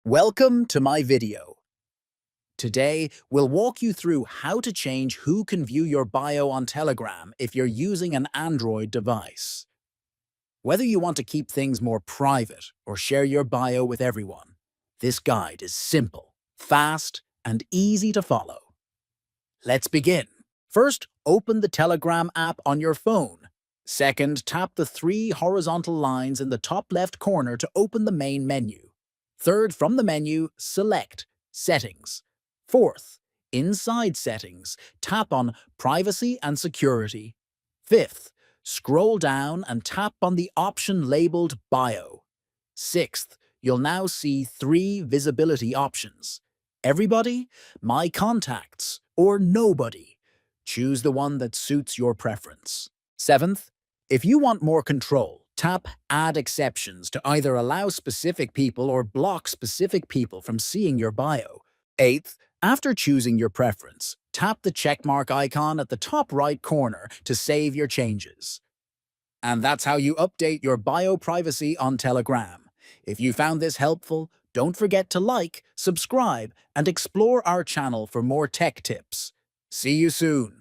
Welcome to my video. Today, we'll walk you through how to change who can view your bio on Telegram if you're using an Android device. Whether you want to keep things more private or share your bio with everyone, this guide is simple, fast, and easy to follow. Let's begin. First, open the Telegram app on your phone. Second, tap the three horizontal lines in the top left corner to open the main menu. Third, from the menu, select Settings. Fourth, inside Settings, tap on Privacy and Security. Fifth, scroll down and tap on the option labeled Bio. Sixth, you'll now see three visibility options: Everybody, My Contacts, or Nobody. Choose the one that suits your preference. Seventh, if you want more control, tap Add Exceptions to either allow specific people or block specific people from seeing your bio. Eighth, after choosing your preference, tap the checkmark icon at the top right corner to save your changes. And that's how you update your bio privacy on Telegram. If you found this helpful, don't forget to like, subscribe, and explore our channel for more tech tips. See you soon.